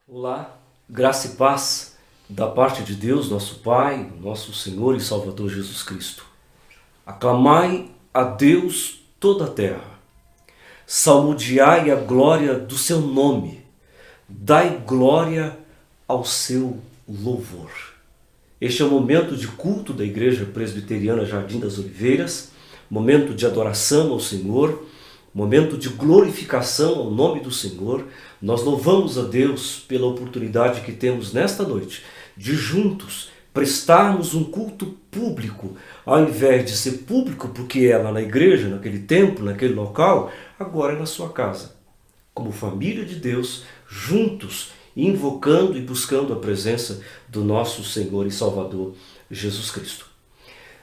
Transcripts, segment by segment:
Olá, graça e paz da parte de Deus, nosso Pai, nosso Senhor e Salvador Jesus Cristo. Aclamai a Deus toda a terra, salmodiai a glória do seu nome, dai glória ao seu louvor. Este é o momento de culto da Igreja Presbiteriana Jardim das Oliveiras, momento de adoração ao Senhor, momento de glorificação ao nome do Senhor. Nós louvamos a Deus pela oportunidade que temos nesta noite de juntos prestarmos um culto público, ao invés de ser público porque é lá na igreja, naquele templo, naquele local, agora é na sua casa. Como família de Deus, juntos, invocando e buscando a presença do nosso Senhor e Salvador Jesus Cristo.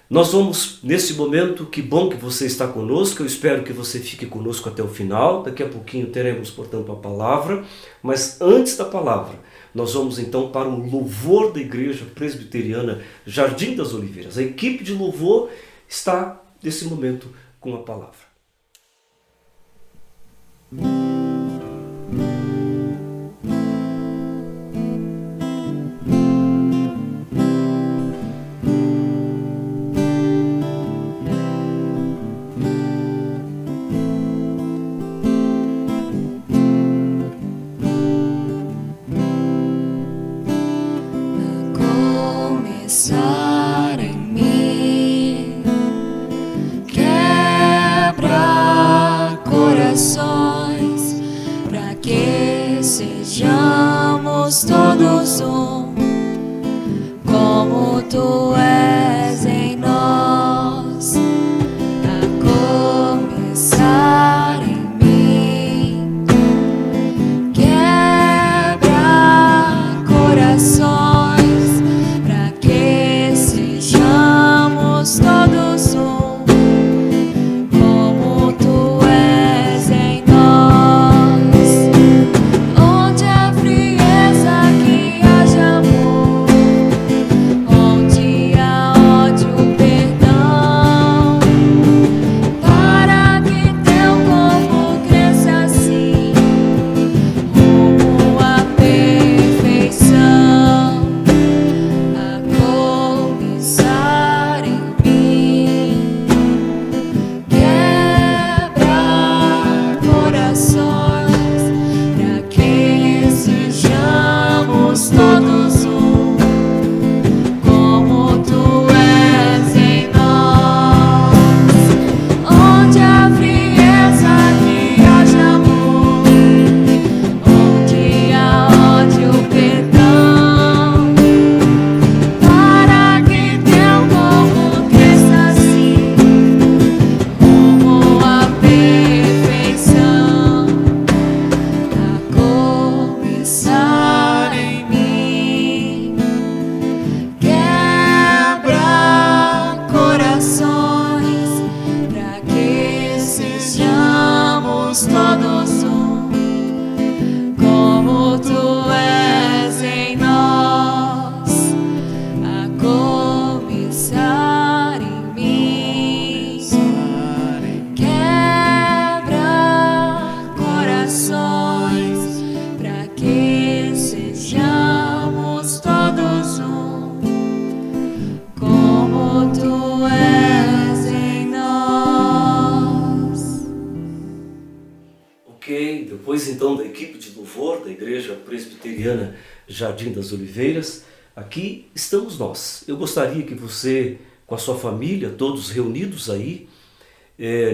Nós vamos, nesse momento, que bom que você está conosco, eu espero que você fique conosco até o final, daqui a pouquinho teremos, portanto, a palavra, mas antes da palavra, nós vamos então para o louvor da Igreja Presbiteriana Jardim das Oliveiras. A equipe de louvor está, nesse momento, com a palavra. Todos um, como tu és em nós, a começar em mim, quebra corações, para que sejamos todos um, como tu és em nós, onde a frieza que haja amor, onde há ódio, perdão, para que teu corpo cresça assim, rumo à perfeição, a começar em mim, quebra corações, para que sejamos todos um, como tu és em nós, onde a frieza que haja amor, onde há ódio, perdão, para que teu corpo cresça assim, rumo à perfeição, a começar em mim, quebra corações, para que sejamos todos um, como tu és em nós, a começar em mim, quebra corações, para que sejamos todos um, como tu és em nós. Ok, depois então da equipe de louvor da Igreja Presbiteriana Jardim das Oliveiras, aqui estamos nós. Eu gostaria que você, com a sua família, todos reunidos aí,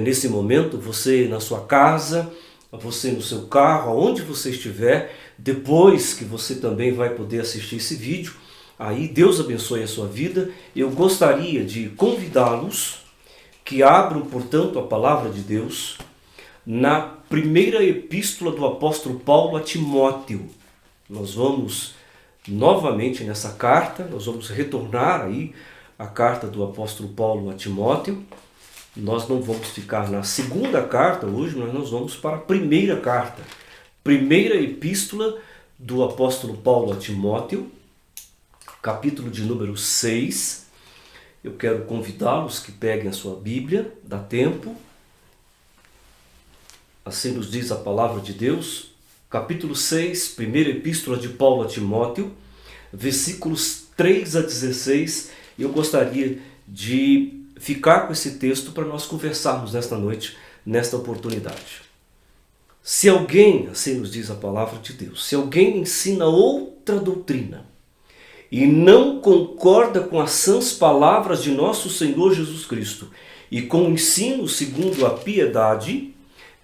nesse momento, você na sua casa, você no seu carro, aonde você estiver, depois que você também vai poder assistir esse vídeo, aí Deus abençoe a sua vida. Eu gostaria de convidá-los que abram, portanto, a palavra de Deus na primeira epístola do apóstolo Paulo a Timóteo. Nós vamos novamente nessa carta, nós vamos retornar aí a carta do apóstolo Paulo a Timóteo. Nós não vamos ficar na segunda carta hoje, mas nós vamos para a primeira carta. Primeira epístola do apóstolo Paulo a Timóteo, capítulo de número 6. Eu quero convidá-los que peguem a sua Bíblia, dá tempo. Assim nos diz a palavra de Deus, capítulo 6, primeira epístola de Paulo a Timóteo, versículos 3 a 16. Eu gostaria de ficar com esse texto para nós conversarmos nesta noite, nesta oportunidade. Se alguém, assim nos diz a palavra de Deus, se alguém ensina outra doutrina e não concorda com as sãs palavras de nosso Senhor Jesus Cristo e com o ensino segundo a piedade,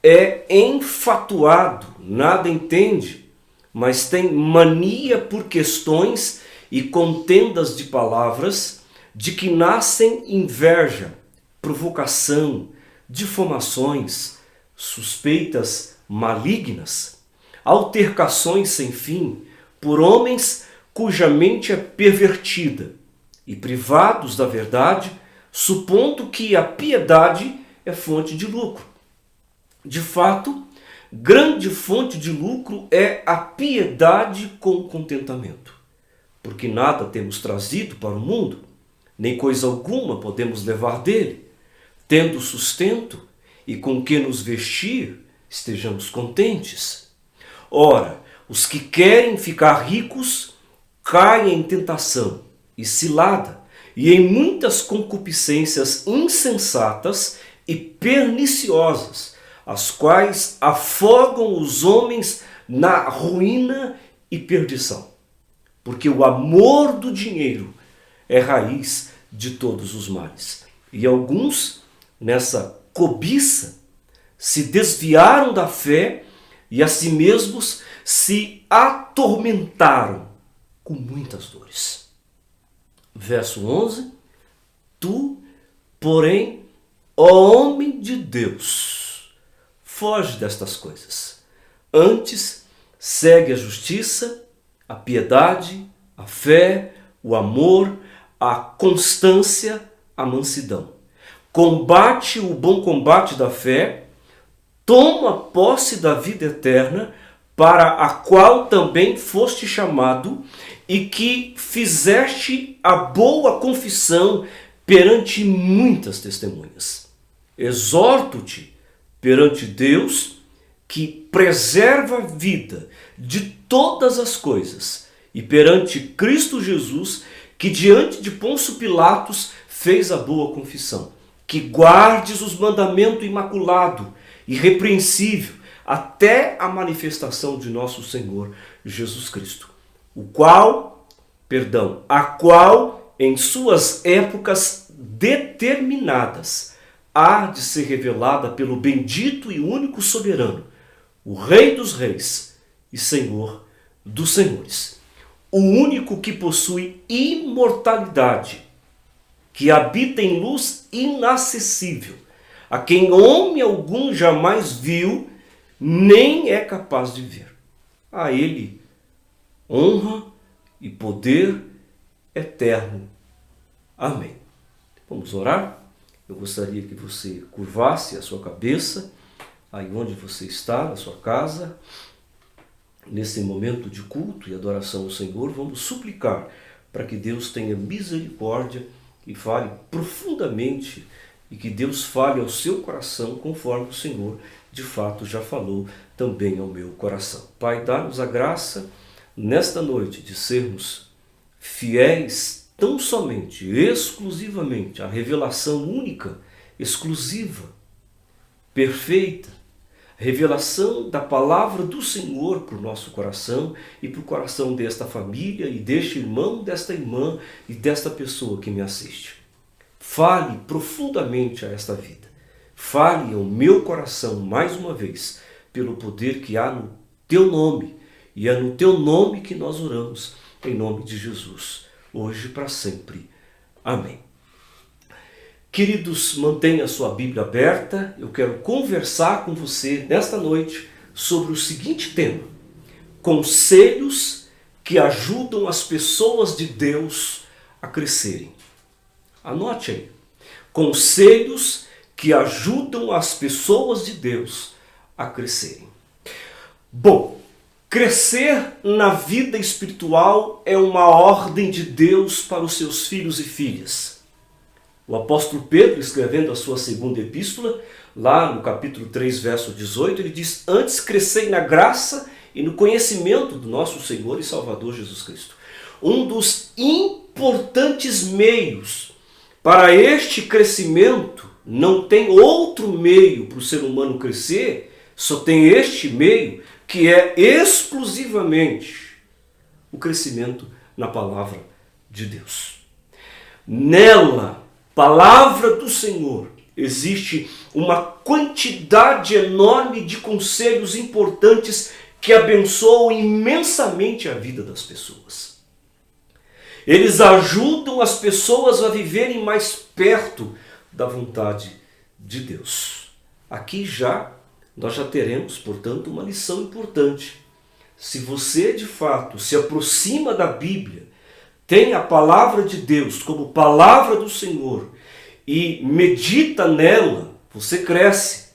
é enfatuado, nada entende, mas tem mania por questões e contendas de palavras, de que nascem inveja, provocação, difamações, suspeitas malignas, altercações sem fim, por homens cuja mente é pervertida, e privados da verdade, supondo que a piedade é fonte de lucro. De fato, grande fonte de lucro é a piedade com contentamento, porque nada temos trazido para o mundo, nem coisa alguma podemos levar dele. Tendo sustento e com que nos vestir, estejamos contentes. Ora, os que querem ficar ricos caem em tentação e cilada, e em muitas concupiscências insensatas e perniciosas, as quais afogam os homens na ruína e perdição. Porque o amor do dinheiro é raiz de todos os males. E alguns, nessa cobiça, se desviaram da fé e a si mesmos se atormentaram com muitas dores. Verso 11. Tu, porém, ó homem de Deus, foge destas coisas. Antes, segue a justiça, a piedade, a fé, o amor, a constância, a mansidão. Combate o bom combate da fé, toma posse da vida eterna, para a qual também foste chamado, e que fizeste a boa confissão perante muitas testemunhas. Exorto-te perante Deus, que preserva a vida de todas as coisas, e perante Cristo Jesus, que diante de Pôncio Pilatos fez a boa confissão, que guardes os mandamentos imaculado, irrepreensível, até a manifestação de nosso Senhor Jesus Cristo, a qual em suas épocas determinadas há de ser revelada pelo bendito e único soberano, o Rei dos Reis e Senhor dos Senhores, o único que possui imortalidade, que habita em luz inacessível, a quem homem algum jamais viu, nem é capaz de ver. A ele honra e poder eterno. Amém. Vamos orar? Eu gostaria que você curvasse a sua cabeça, aí onde você está, na sua casa. Nesse momento de culto e adoração ao Senhor, vamos suplicar para que Deus tenha misericórdia e fale profundamente, e que Deus fale ao seu coração conforme o Senhor de fato já falou também ao meu coração. Pai, dá-nos a graça nesta noite de sermos fiéis tão somente, exclusivamente à revelação única, exclusiva, perfeita, revelação da palavra do Senhor para o nosso coração e para o coração desta família e deste irmão, desta irmã e desta pessoa que me assiste. Fale profundamente a esta vida. Fale ao meu coração mais uma vez, pelo poder que há no teu nome. E é no teu nome que nós oramos, em nome de Jesus, hoje e para sempre. Amém. Queridos, mantenha a sua Bíblia aberta. Eu quero conversar com você nesta noite sobre o seguinte tema: conselhos que ajudam as pessoas de Deus a crescerem. Anote aí. Conselhos que ajudam as pessoas de Deus a crescerem. Bom, Crescer na vida espiritual é uma ordem de Deus para os seus filhos e filhas. O apóstolo Pedro, escrevendo a sua segunda epístola, lá no capítulo 3, verso 18, ele diz: antes crescei na graça e no conhecimento do nosso Senhor e Salvador Jesus Cristo. Um dos importantes meios para este crescimento, não tem outro meio para o ser humano crescer, só tem este meio, que é exclusivamente o crescimento na palavra de Deus. Nela, palavra do Senhor, existe uma quantidade enorme de conselhos importantes que abençoam imensamente a vida das pessoas. Eles ajudam as pessoas a viverem mais perto da vontade de Deus. Aqui nós já teremos, portanto, uma lição importante. Se você, de fato, se aproxima da Bíblia, tem a palavra de Deus como palavra do Senhor e medita nela, você cresce.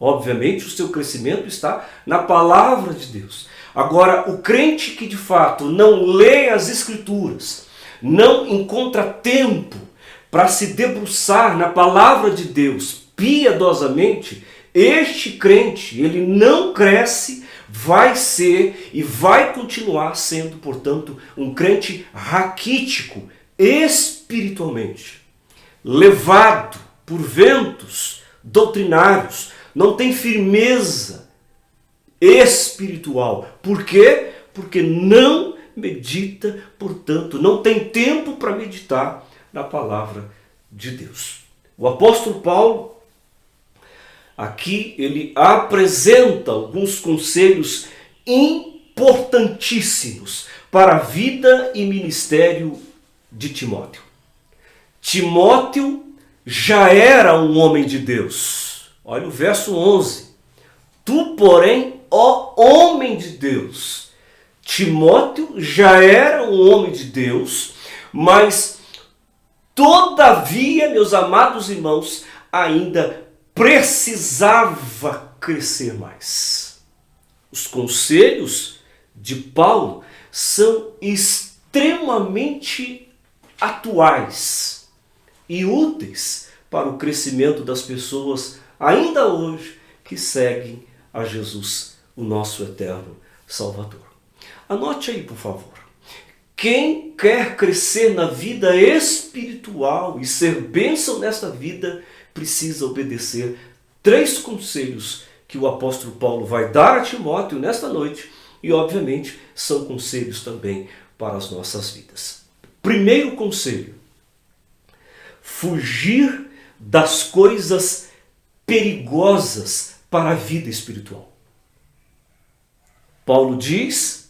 Obviamente, o seu crescimento está na palavra de Deus. Agora, o crente que, de fato, não lê as Escrituras, não encontra tempo para se debruçar na palavra de Deus piedosamente, este crente, ele não cresce, vai ser e vai continuar sendo, portanto, um crente raquítico espiritualmente, levado por ventos doutrinários, não tem firmeza espiritual. Por quê? Porque não medita, portanto, não tem tempo para meditar na palavra de Deus. O apóstolo Paulo, aqui ele apresenta alguns conselhos importantíssimos para a vida e ministério de Timóteo. Timóteo já era um homem de Deus. Olha o verso 11. Tu, porém, ó homem de Deus. Timóteo já era um homem de Deus, mas todavia, meus amados irmãos, ainda precisava crescer mais. Os conselhos de Paulo são extremamente atuais e úteis para o crescimento das pessoas ainda hoje que seguem a Jesus, o nosso eterno Salvador. Anote aí, por favor. Quem quer crescer na vida espiritual e ser bênção nesta vida, precisa obedecer 3 conselhos que o apóstolo Paulo vai dar a Timóteo nesta noite e, obviamente, são conselhos também para as nossas vidas. Primeiro conselho: fugir das coisas perigosas para a vida espiritual. Paulo diz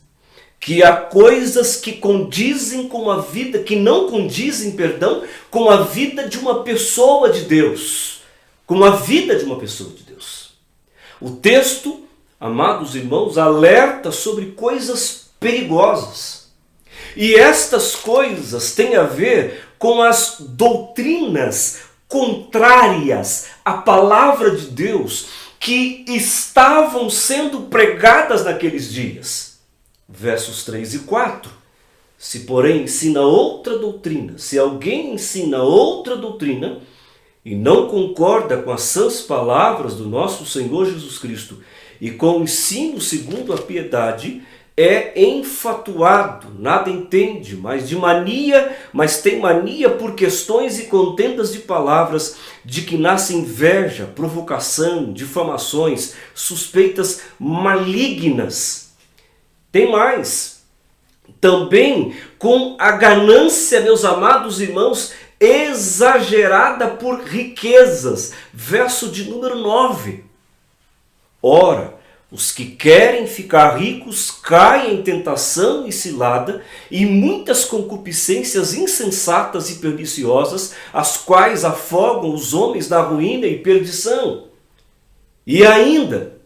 que há coisas que condizem com a vida, que não condizem, com a vida de uma pessoa de Deus. Com a vida de uma pessoa de Deus. O texto, amados irmãos, alerta sobre coisas perigosas. E estas coisas têm a ver com as doutrinas contrárias à palavra de Deus que estavam sendo pregadas naqueles dias. Versos 3 e 4. Se, porém, ensina outra doutrina, se alguém ensina outra doutrina e não concorda com as sãs palavras do nosso Senhor Jesus Cristo e com o ensino segundo a piedade, é enfatuado, nada entende, mas tem mania por questões e contendas de palavras, de que nasce inveja, provocação, difamações, suspeitas malignas. Tem mais, também com a ganância, meus amados irmãos, exagerada por riquezas. Verso de número 9. Ora, os que querem ficar ricos caem em tentação e cilada e muitas concupiscências insensatas e perniciosas, as quais afogam os homens na ruína e perdição. E ainda,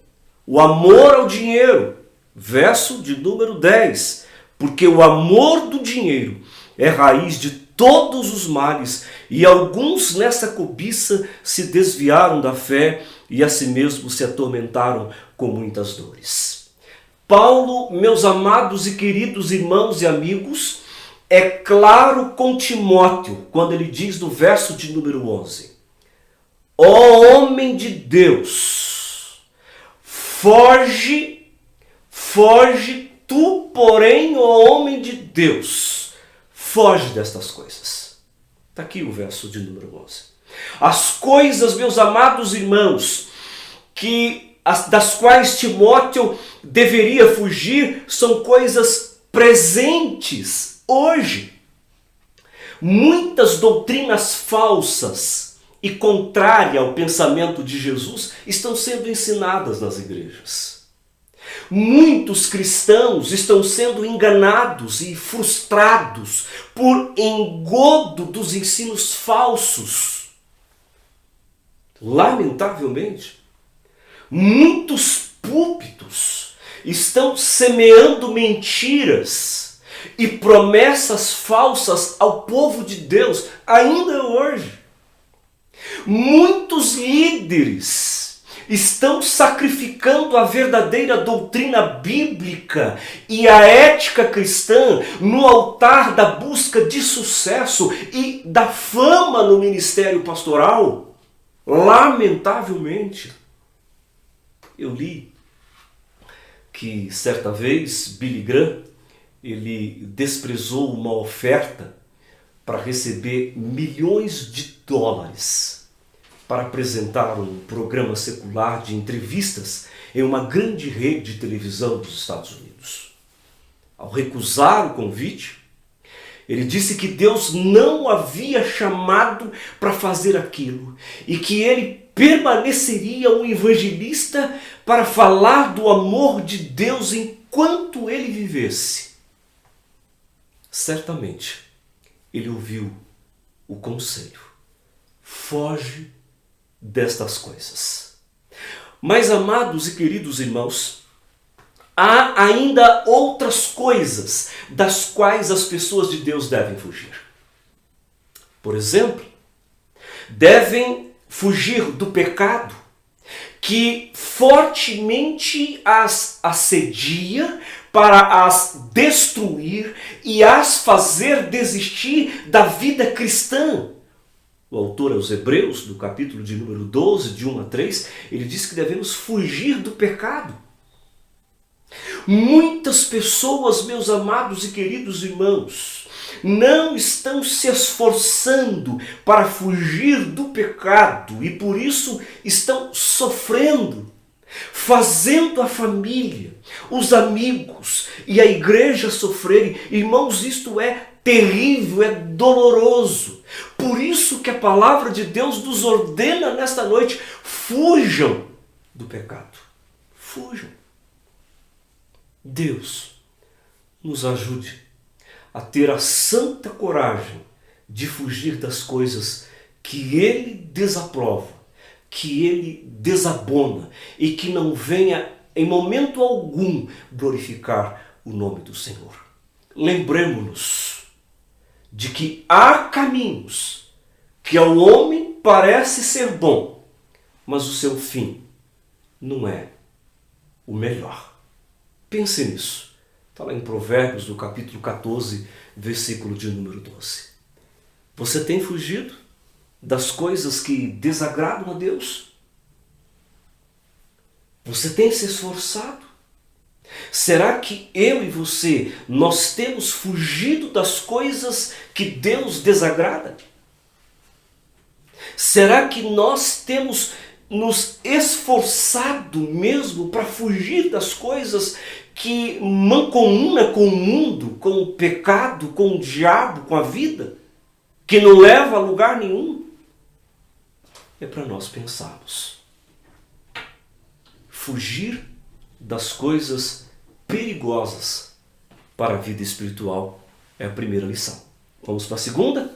o amor ao dinheiro. Verso de número 10. Porque o amor do dinheiro é raiz de todos os males, e alguns nessa cobiça se desviaram da fé e a si mesmos se atormentaram com muitas dores. Paulo, meus amados e queridos irmãos e amigos, é claro com Timóteo, quando ele diz no verso de número 11: ó homem de Deus, foge, tu, porém, ó homem de Deus, foge destas coisas. Está aqui o verso de número 11. As coisas, meus amados irmãos, das quais Timóteo deveria fugir, são coisas presentes hoje. Muitas doutrinas falsas e contrárias ao pensamento de Jesus estão sendo ensinadas nas igrejas. Muitos cristãos estão sendo enganados e frustrados por engodo dos ensinos falsos. Lamentavelmente, muitos púlpitos estão semeando mentiras e promessas falsas ao povo de Deus ainda hoje. Muitos líderes estão sacrificando a verdadeira doutrina bíblica e a ética cristã no altar da busca de sucesso e da fama no ministério pastoral. Lamentavelmente, eu li que certa vez Billy Graham, ele desprezou uma oferta para receber milhões de dólares para apresentar um programa secular de entrevistas em uma grande rede de televisão dos Estados Unidos. Ao recusar o convite, ele disse que Deus não o havia chamado para fazer aquilo e que ele permaneceria um evangelista para falar do amor de Deus enquanto ele vivesse. Certamente, ele ouviu o conselho: foge destas coisas. Mas, amados e queridos irmãos, há ainda outras coisas das quais as pessoas de Deus devem fugir. Por exemplo, devem fugir do pecado que fortemente as assedia para as destruir e as fazer desistir da vida cristã. O autor aos Hebreus, no capítulo de número 12, de 1 a 3, ele diz que devemos fugir do pecado. Muitas pessoas, meus amados e queridos irmãos, não estão se esforçando para fugir do pecado e por isso estão sofrendo, fazendo a família, os amigos e a igreja sofrerem. Irmãos, isto é terrível, é doloroso. Por isso que a palavra de Deus nos ordena nesta noite: fujam do pecado. Fujam. Deus nos ajude a ter a santa coragem de fugir das coisas que Ele desaprova, que Ele desabona e que não venha em momento algum glorificar o nome do Senhor. Lembremos-nos de que há caminhos que ao homem parece ser bom, mas o seu fim não é o melhor. Pense nisso. Está lá em Provérbios, no capítulo 14, versículo de número 12. Você tem fugido das coisas que desagradam a Deus? Você tem se esforçado? Será que eu e você, nós temos fugido das coisas que Deus desagrada? Será que nós temos nos esforçado mesmo para fugir das coisas que mancomunam com o mundo, com o pecado, com o diabo, com a vida, que não leva a lugar nenhum? É para nós pensarmos. Fugir das coisas perigosas para a vida espiritual é a primeira lição. Vamos para a segunda?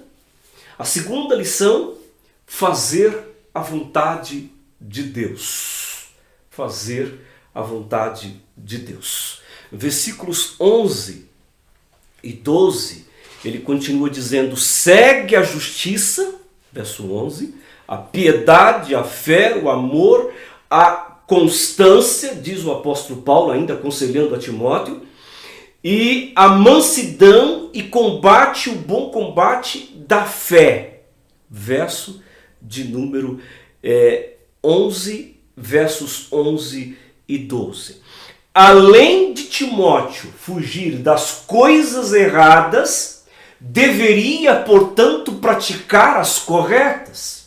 A segunda lição: fazer a vontade de Deus. Fazer a vontade de Deus. Versículos 11 e 12, ele continua dizendo: segue a justiça, verso 11, a piedade, a fé, o amor, a constância, diz o apóstolo Paulo, ainda aconselhando a Timóteo, e a mansidão e combate o bom combate da fé. Verso de número 11, versos 11 e 12. Além de Timóteo fugir das coisas erradas, deveria, portanto, praticar as corretas.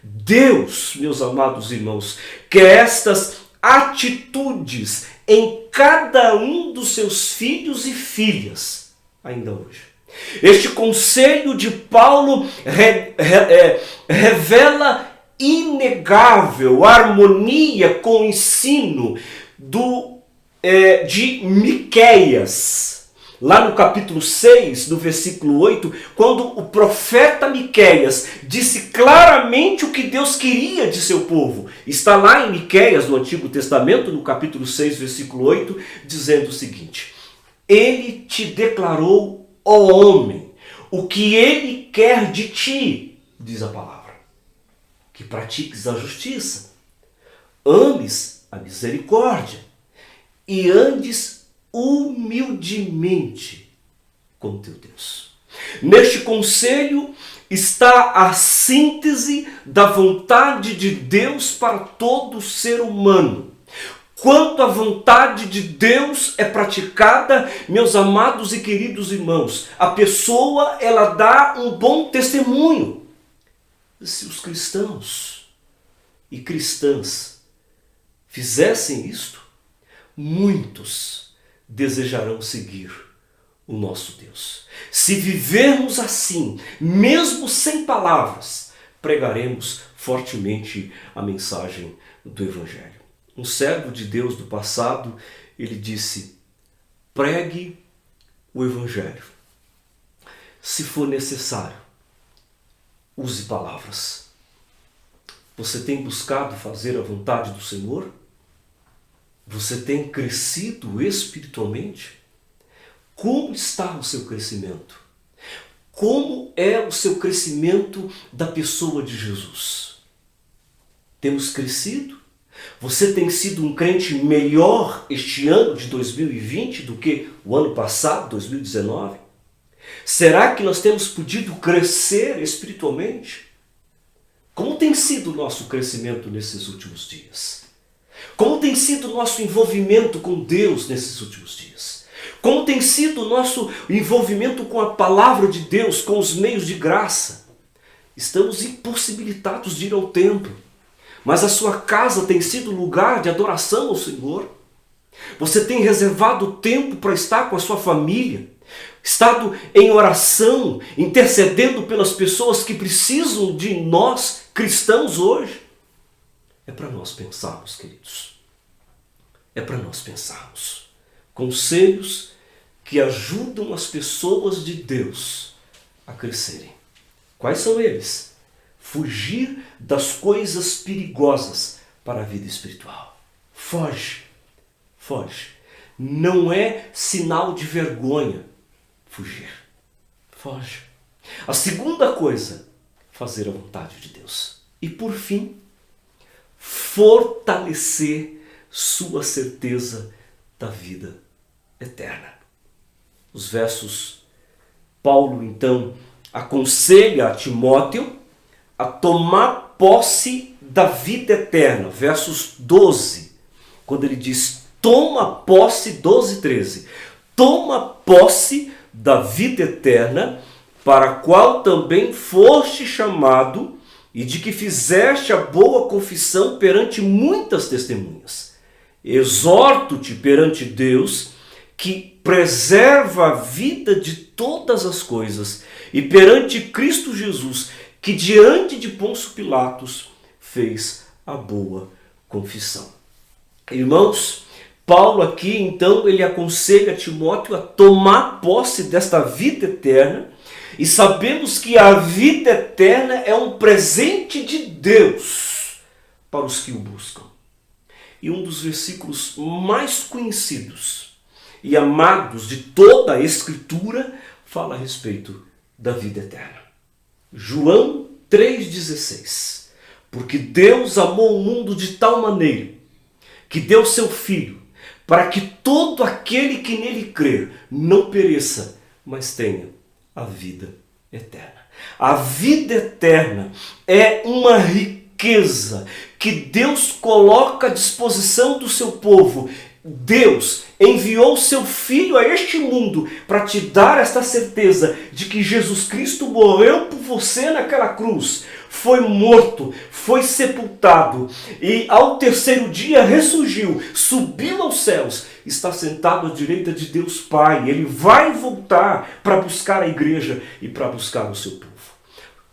Deus, meus amados irmãos, quer estas atitudes em cada um dos seus filhos e filhas, ainda hoje. Este conselho de Paulo revela inegável harmonia com o ensino de Miqueias. Lá no capítulo 6, no versículo 8, quando o profeta Miqueias disse claramente o que Deus queria de seu povo. Está lá em Miqueias, no Antigo Testamento, no capítulo 6, versículo 8, dizendo o seguinte: Ele te declarou, ó homem, o que ele quer de ti, diz a palavra, que pratiques a justiça, ames a misericórdia e andes humildemente com teu Deus. Neste conselho está a síntese da vontade de Deus para todo ser humano. Quando a vontade de Deus é praticada, meus amados e queridos irmãos, a pessoa ela dá um bom testemunho. Se os cristãos e cristãs fizessem isto, muitos desejarão seguir o nosso Deus. Se vivermos assim, mesmo sem palavras, pregaremos fortemente a mensagem do Evangelho. Um servo de Deus do passado, ele disse: pregue o Evangelho. Se for necessário, use palavras. Você tem buscado fazer a vontade do Senhor? Você tem crescido espiritualmente? Como está o seu crescimento? Como é o seu crescimento da pessoa de Jesus? Temos crescido? Você tem sido um crente melhor este ano de 2020 do que o ano passado, 2019? Será que nós temos podido crescer espiritualmente? Como tem sido o nosso crescimento nesses últimos dias? Como tem sido o nosso envolvimento com Deus nesses últimos dias? Como tem sido o nosso envolvimento com a palavra de Deus, com os meios de graça? Estamos impossibilitados de ir ao templo, mas a sua casa tem sido lugar de adoração ao Senhor? Você tem reservado tempo para estar com a sua família? Estado em oração, intercedendo pelas pessoas que precisam de nós, cristãos, hoje? É para nós pensarmos, queridos. É para nós pensarmos. Conselhos que ajudam as pessoas de Deus a crescerem. Quais são eles? Fugir das coisas perigosas para a vida espiritual. Foge. Foge. Não é sinal de vergonha fugir. Foge. A segunda coisa, fazer a vontade de Deus. E por fim, fortalecer sua certeza da vida eterna. Os versos, Paulo então aconselha a Timóteo a tomar posse da vida eterna. Versos 12, quando ele diz: toma posse, 12 e 13. Toma posse da vida eterna, para a qual também foste chamado, e de que fizeste a boa confissão perante muitas testemunhas. Exorto-te perante Deus, que preserva a vida de todas as coisas, e perante Cristo Jesus, que diante de Pôncio Pilatos fez a boa confissão. Irmãos, Paulo aqui então ele aconselha Timóteo a tomar posse desta vida eterna, e sabemos que a vida eterna é um presente de Deus para os que o buscam. E um dos versículos mais conhecidos e amados de toda a Escritura fala a respeito da vida eterna. João 3,16. Porque Deus amou o mundo de tal maneira que deu seu Filho, para que todo aquele que nele crer não pereça, mas tenha a vida eterna. A vida eterna é uma riqueza que Deus coloca à disposição do seu povo. Deus enviou seu Filho a este mundo para te dar esta certeza de que Jesus Cristo morreu por você naquela cruz, foi morto, foi sepultado e ao terceiro dia ressurgiu, subiu aos céus, está sentado à direita de Deus Pai. Ele vai voltar para buscar a igreja e para buscar o seu povo.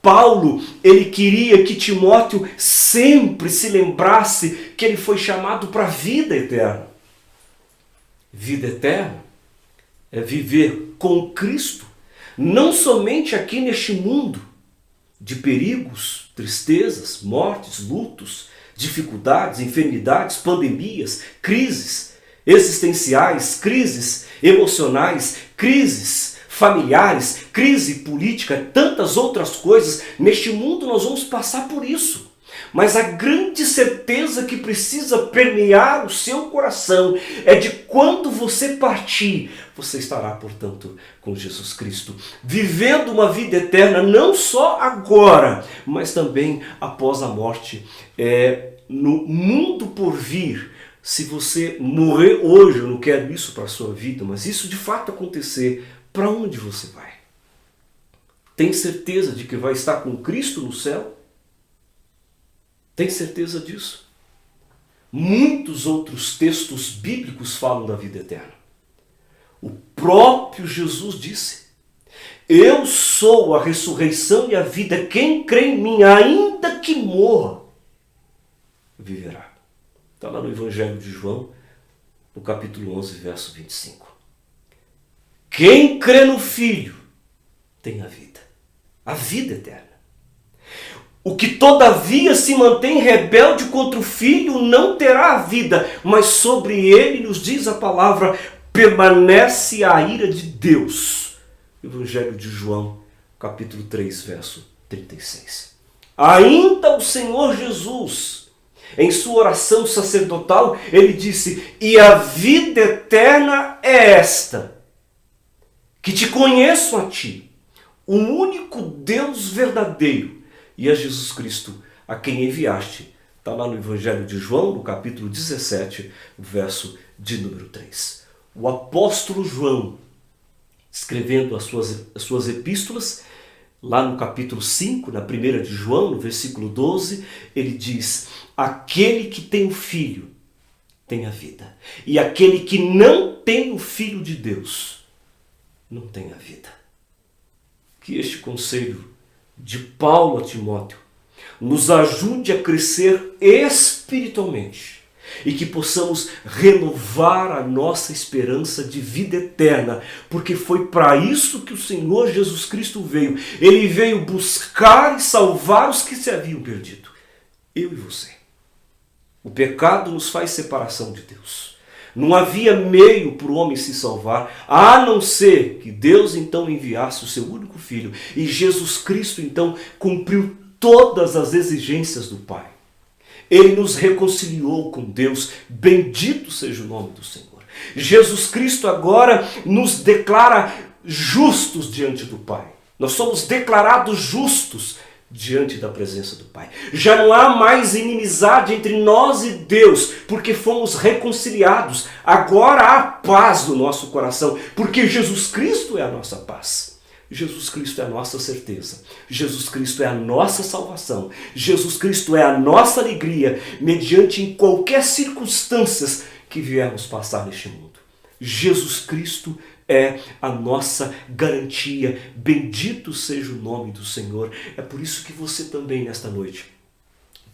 Paulo, ele queria que Timóteo sempre se lembrasse que ele foi chamado para a vida eterna. Vida eterna é viver com Cristo, não somente aqui neste mundo, de perigos, tristezas, mortes, lutos, dificuldades, enfermidades, pandemias, crises existenciais, crises emocionais, crises familiares, crise política, tantas outras coisas. Neste mundo nós vamos passar por isso. Mas a grande certeza que precisa permear o seu coração é de quando você partir, você estará, portanto, com Jesus Cristo, vivendo uma vida eterna, não só agora, mas também após a morte, no mundo por vir. Se você morrer hoje, eu não quero isso para a sua vida, mas isso de fato acontecer, para onde você vai? Tem certeza de que vai estar com Cristo no céu? Tem certeza disso? Muitos outros textos bíblicos falam da vida eterna. O próprio Jesus disse: eu sou a ressurreição e a vida. Quem crê em mim, ainda que morra, viverá. Está lá no Evangelho de João, no capítulo 11, verso 25. Quem crê no Filho tem a vida eterna. O que todavia se mantém rebelde contra o Filho não terá a vida, mas sobre ele, nos diz a palavra, permanece a ira de Deus. Evangelho de João, capítulo 3, verso 36. Ainda o Senhor Jesus, em sua oração sacerdotal, ele disse: e a vida eterna é esta, que te conheço a ti, o único Deus verdadeiro, e a Jesus Cristo, a quem enviaste. Está lá no Evangelho de João, no capítulo 17, verso de número 3. O apóstolo João, escrevendo as suas epístolas, lá no capítulo 5, na primeira de João, no versículo 12, ele diz: aquele que tem o Filho tem a vida, e aquele que não tem o Filho de Deus não tem a vida. Que este conselho de Paulo a Timóteo nos ajude a crescer espiritualmente e que possamos renovar a nossa esperança de vida eterna, porque foi para isso que o Senhor Jesus Cristo veio. Ele veio buscar e salvar os que se haviam perdido. Eu e você. O pecado nos faz separação de Deus. Não havia meio para o homem se salvar, a não ser que Deus então enviasse o seu único Filho. E Jesus Cristo então cumpriu todas as exigências do Pai. Ele nos reconciliou com Deus, bendito seja o nome do Senhor. Jesus Cristo agora nos declara justos diante do Pai. Nós somos declarados justos diante da presença do Pai. Já não há mais inimizade entre nós e Deus, porque fomos reconciliados. Agora há paz no nosso coração, porque Jesus Cristo é a nossa paz. Jesus Cristo é a nossa certeza. Jesus Cristo é a nossa salvação. Jesus Cristo é a nossa alegria, mediante em qualquer circunstâncias que viermos passar neste mundo. Jesus Cristo é a nossa garantia. Bendito seja o nome do Senhor. É por isso que você também, nesta noite,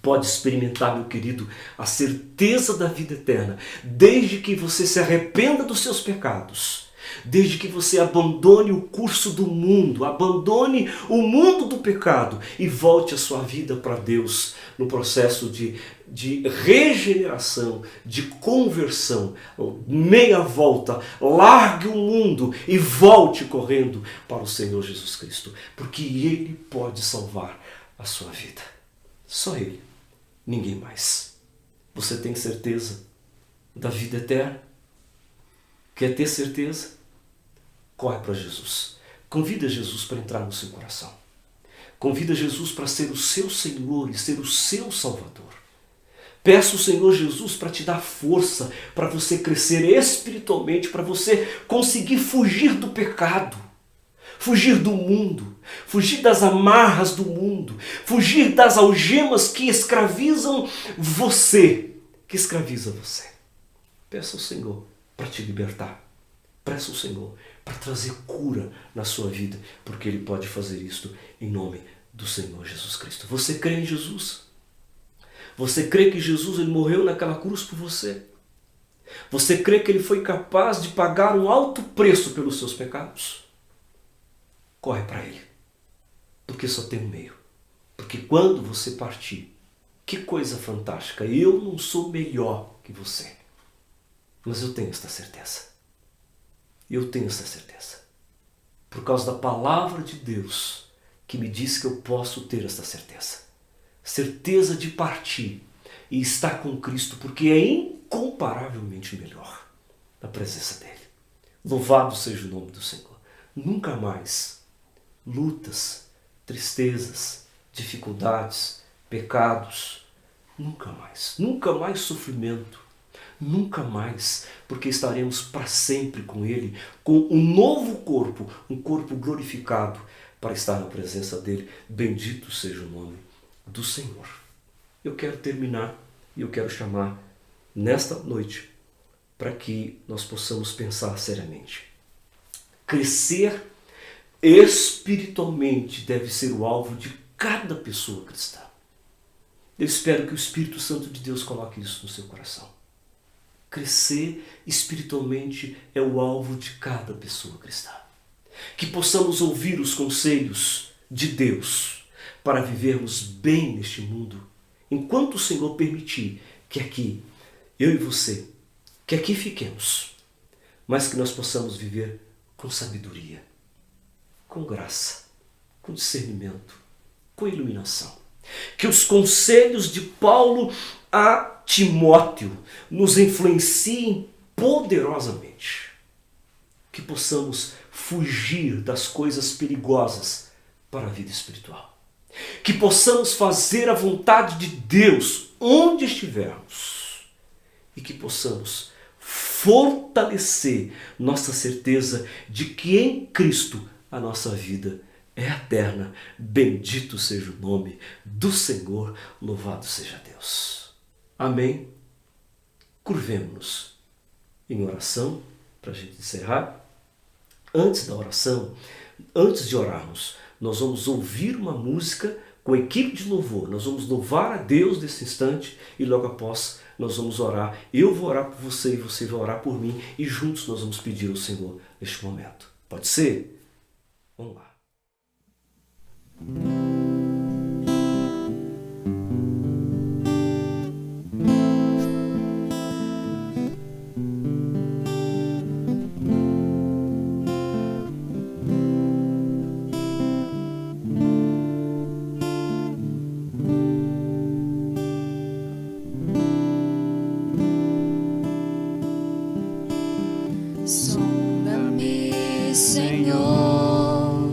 pode experimentar, meu querido, a certeza da vida eterna, desde que você se arrependa dos seus pecados, desde que você abandone o curso do mundo, abandone o mundo do pecado e volte a sua vida para Deus no processo de regeneração, de conversão. Meia volta, largue o mundo e volte correndo para o Senhor Jesus Cristo, porque Ele pode salvar a sua vida. Só Ele, ninguém mais. Você tem certeza da vida eterna? Quer ter certeza? Corre para Jesus. Convida Jesus para entrar no seu coração. Convida Jesus para ser o seu Senhor e ser o seu Salvador. Peça ao Senhor Jesus para te dar força, para você crescer espiritualmente, para você conseguir fugir do pecado, fugir do mundo, fugir das amarras do mundo, fugir das algemas que escravizam você, que escraviza você. Peça ao Senhor para te libertar. Peça ao Senhor para trazer cura na sua vida, porque Ele pode fazer isto em nome do Senhor Jesus Cristo. Você crê em Jesus? Você crê que Jesus ele morreu naquela cruz por você? Você crê que Ele foi capaz de pagar um alto preço pelos seus pecados? Corre para Ele, porque só tem um meio. Porque quando você partir, que coisa fantástica, eu não sou melhor que você, mas eu tenho esta certeza. Eu tenho essa certeza. Por causa da palavra de Deus, que me diz que eu posso ter essa certeza. Certeza de partir e estar com Cristo, porque é incomparavelmente melhor na presença dEle. Louvado seja o nome do Senhor. Nunca mais lutas, tristezas, dificuldades, pecados. Nunca mais sofrimento. Nunca mais, porque estaremos para sempre com Ele, com um novo corpo, um corpo glorificado, para estar na presença dEle. Bendito seja o nome do Senhor. Eu quero terminar e eu quero chamar nesta noite para que nós possamos pensar seriamente. Crescer espiritualmente deve ser o alvo de cada pessoa cristã. Eu espero que o Espírito Santo de Deus coloque isso no seu coração. Crescer espiritualmente é o alvo de cada pessoa cristã. Que possamos ouvir os conselhos de Deus para vivermos bem neste mundo, enquanto o Senhor permitir que aqui, eu e você, que aqui fiquemos, mas que nós possamos viver com sabedoria, com graça, com discernimento, com iluminação. Que os conselhos de Paulo a Timóteo nos influenciem poderosamente. Que possamos fugir das coisas perigosas para a vida espiritual. Que possamos fazer a vontade de Deus onde estivermos. E que possamos fortalecer nossa certeza de que em Cristo a nossa vida é eterna. Bendito seja o nome do Senhor, louvado seja Deus. Amém? Curvemo-nos em oração para a gente encerrar. Antes da oração, antes de orarmos, nós vamos ouvir uma música com a equipe de louvor. Nós vamos louvar a Deus nesse instante e logo após nós vamos orar. Eu vou orar por você e você vai orar por mim e juntos nós vamos pedir ao Senhor neste momento. Pode ser? Vamos lá. Sonda-me, Senhor,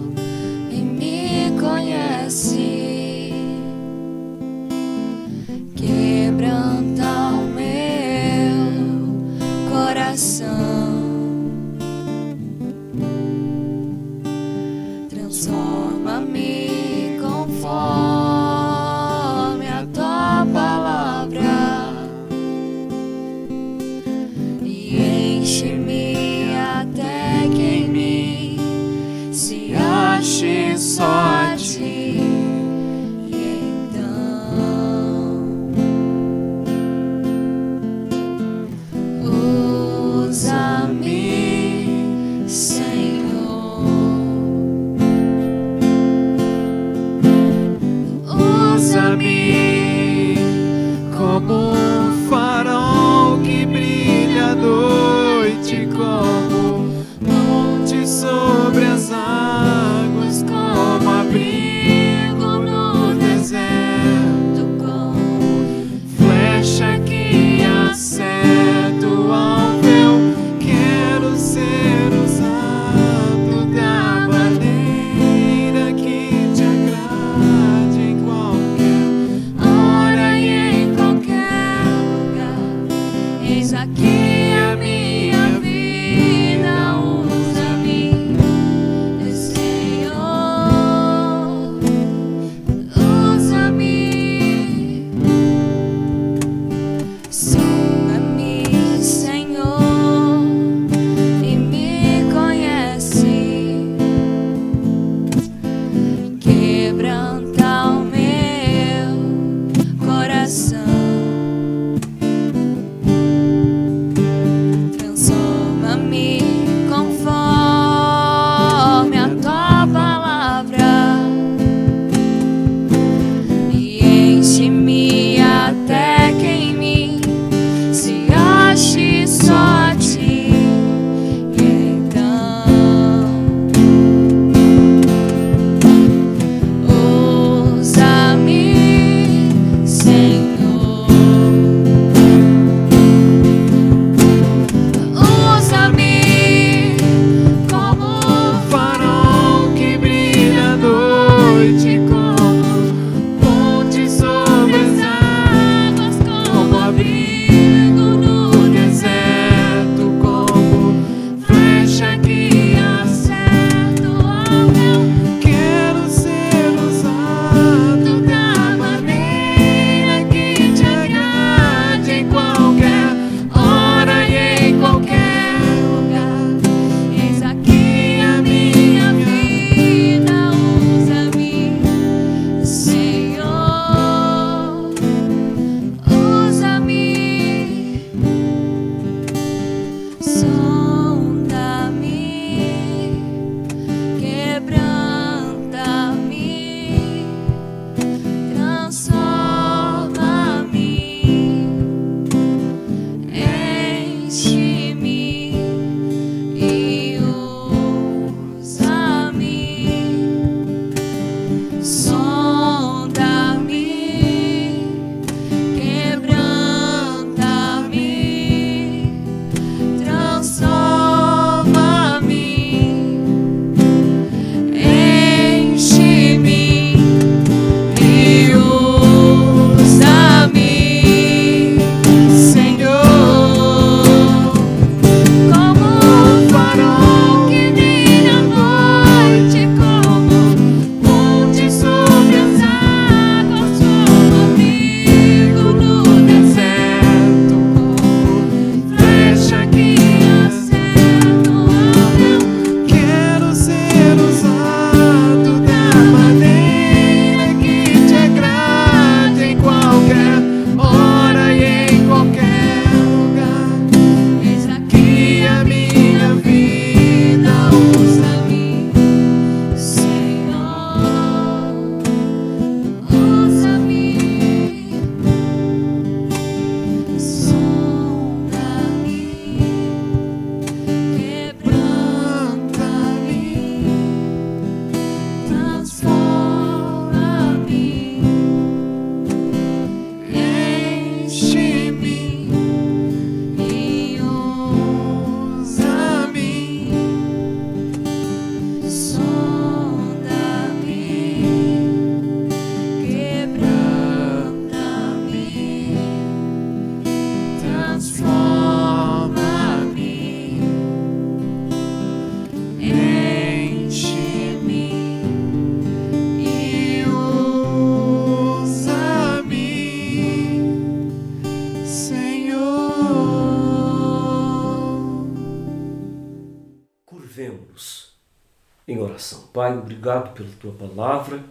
Pai, obrigado pela tua palavra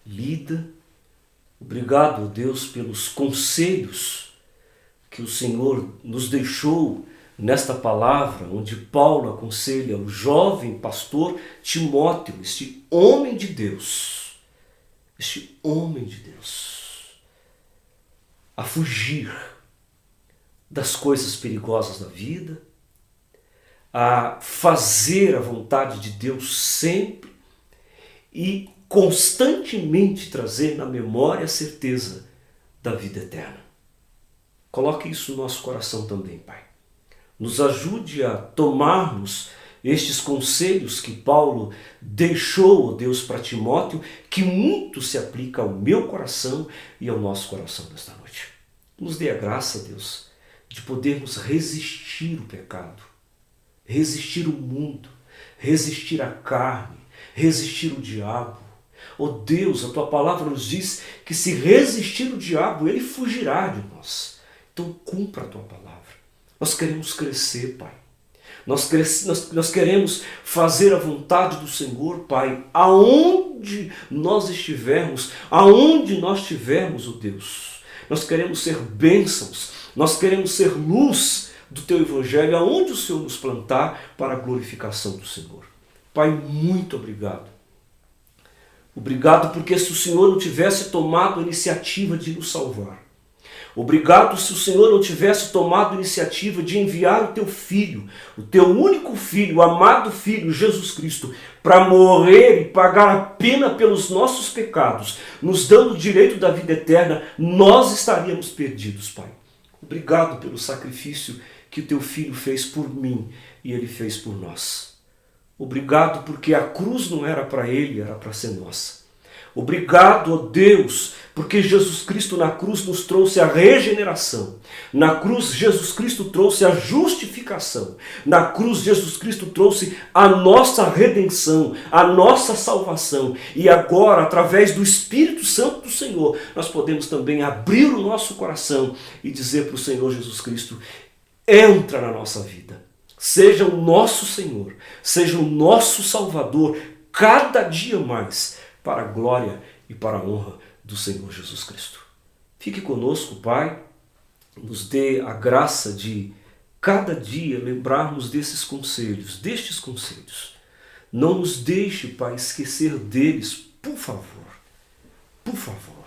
lida. Obrigado, Deus, pelos conselhos que o Senhor nos deixou nesta palavra, onde Paulo aconselha o jovem pastor Timóteo, este homem de Deus, a fugir das coisas perigosas da vida, a fazer a vontade de Deus sempre e constantemente trazer na memória a certeza da vida eterna. Coloque isso no nosso coração também, Pai. Nos ajude a tomarmos estes conselhos que Paulo deixou, ó Deus, para Timóteo, que muito se aplica ao meu coração e ao nosso coração nesta noite. Nos dê a graça, Deus, de podermos resistir o pecado, resistir o mundo, resistir a carne, resistir o diabo. Ó Deus, a tua palavra nos diz que se resistir o diabo, ele fugirá de nós. Então cumpra a tua palavra. Nós queremos crescer, Pai. Nós queremos fazer a vontade do Senhor, Pai, aonde nós estivermos, aonde nós estivermos, ó Deus. Nós queremos ser bênçãos, nós queremos ser luz do teu evangelho, aonde o Senhor nos plantar para a glorificação do Senhor. Pai, muito obrigado. Obrigado porque se o Senhor não tivesse tomado a iniciativa de nos salvar, obrigado se o Senhor não tivesse tomado a iniciativa de enviar o teu Filho, o teu único Filho, o amado Filho, Jesus Cristo, para morrer e pagar a pena pelos nossos pecados, nos dando o direito da vida eterna, nós estaríamos perdidos, Pai. Obrigado pelo sacrifício que o teu Filho fez por mim e ele fez por nós. Obrigado porque a cruz não era para ele, era para ser nossa. Obrigado, ó Deus, porque Jesus Cristo na cruz nos trouxe a regeneração. Na cruz, Jesus Cristo trouxe a justificação. Na cruz, Jesus Cristo trouxe a nossa redenção, a nossa salvação. E agora, através do Espírito Santo do Senhor, nós podemos também abrir o nosso coração e dizer para o Senhor Jesus Cristo: entra na nossa vida. Seja o nosso Senhor, seja o nosso Salvador, cada dia mais, para a glória e para a honra do Senhor Jesus Cristo. Fique conosco, Pai, nos dê a graça de cada dia lembrarmos destes conselhos. Não nos deixe, Pai, esquecer deles, por favor. Por favor,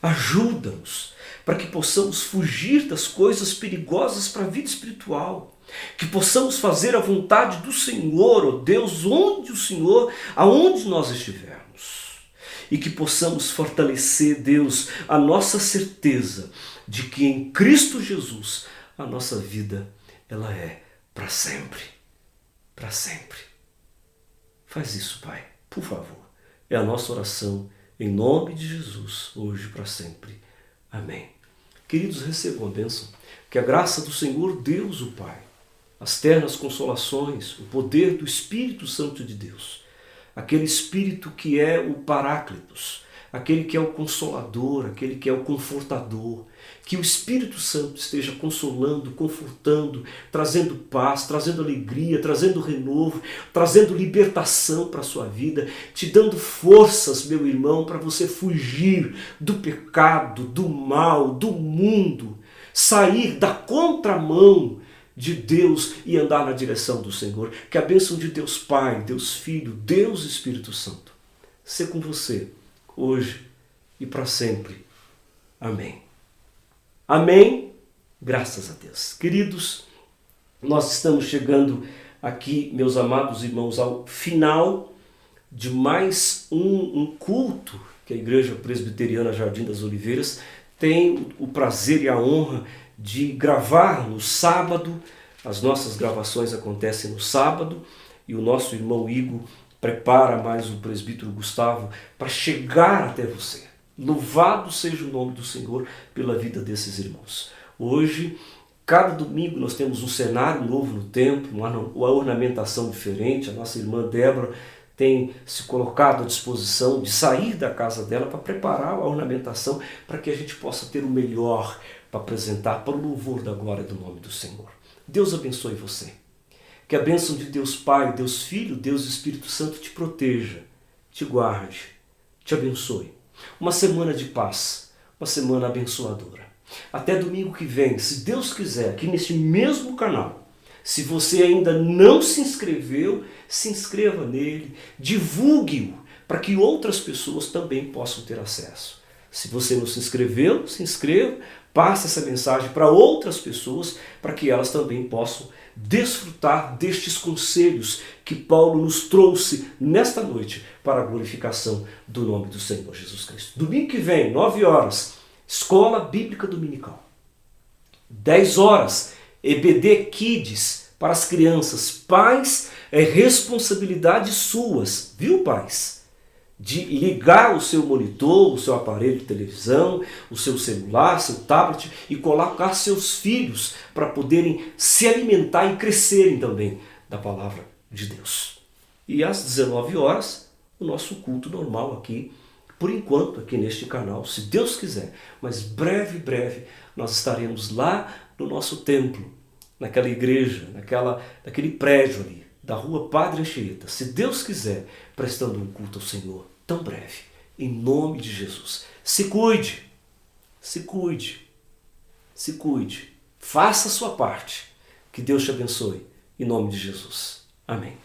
ajuda-nos para que possamos fugir das coisas perigosas para a vida espiritual, que possamos fazer a vontade do Senhor, ó Deus, aonde nós estivermos. E que possamos fortalecer, Deus, a nossa certeza de que em Cristo Jesus a nossa vida, ela é para sempre. Para sempre. Faz isso, Pai, por favor. É a nossa oração em nome de Jesus, hoje e para sempre. Amém. Queridos, recebam a bênção. Que a graça do Senhor Deus, o Pai, as ternas consolações, o poder do Espírito Santo de Deus, aquele Espírito que é o Paráclitos, aquele que é o Consolador, aquele que é o Confortador, que o Espírito Santo esteja consolando, confortando, trazendo paz, trazendo alegria, trazendo renovo, trazendo libertação para a sua vida, te dando forças, meu irmão, para você fugir do pecado, do mal, do mundo, sair da contramão de Deus e andar na direção do Senhor. Que a bênção de Deus Pai, Deus Filho, Deus Espírito Santo seja com você hoje e para sempre. Amém. Amém. Graças a Deus. Queridos, nós estamos chegando aqui, meus amados irmãos, ao final de mais um culto que a Igreja Presbiteriana Jardim das Oliveiras tem o prazer e a honra de gravar no sábado. As nossas gravações acontecem no sábado e o nosso irmão Igor prepara mais o presbítero Gustavo para chegar até você. Louvado seja o nome do Senhor pela vida desses irmãos. Hoje, cada domingo nós temos um cenário novo no templo, uma ornamentação diferente. A nossa irmã Débora tem se colocado à disposição de sair da casa dela para preparar a ornamentação para que a gente possa ter o melhor para apresentar para o louvor da glória do nome do Senhor. Deus abençoe você. Que a bênção de Deus Pai, Deus Filho, Deus Espírito Santo te proteja, te guarde, te abençoe. Uma semana de paz, uma semana abençoadora. Até domingo que vem, se Deus quiser, aqui neste mesmo canal. Se você ainda não se inscreveu, se inscreva nele, divulgue-o, para que outras pessoas também possam ter acesso. Se você não se inscreveu, se inscreva, passe essa mensagem para outras pessoas, para que elas também possam desfrutar destes conselhos que Paulo nos trouxe nesta noite para a glorificação do nome do Senhor Jesus Cristo. Domingo que vem, 9 horas, Escola Bíblica Dominical. 10 horas, EBD Kids para as crianças. Pais, é responsabilidade suas, viu, pais? De ligar o seu monitor, o seu aparelho de televisão, o seu celular, seu tablet e colocar seus filhos para poderem se alimentar e crescerem também da palavra de Deus. E às 19 horas, o nosso culto normal aqui, por enquanto aqui neste canal, se Deus quiser, mas breve, nós estaremos lá no nosso templo, naquela igreja, naquele prédio ali, da rua Padre Anchieta, se Deus quiser, prestando um culto ao Senhor, tão breve, em nome de Jesus. Se cuide, faça a sua parte, que Deus te abençoe, em nome de Jesus. Amém.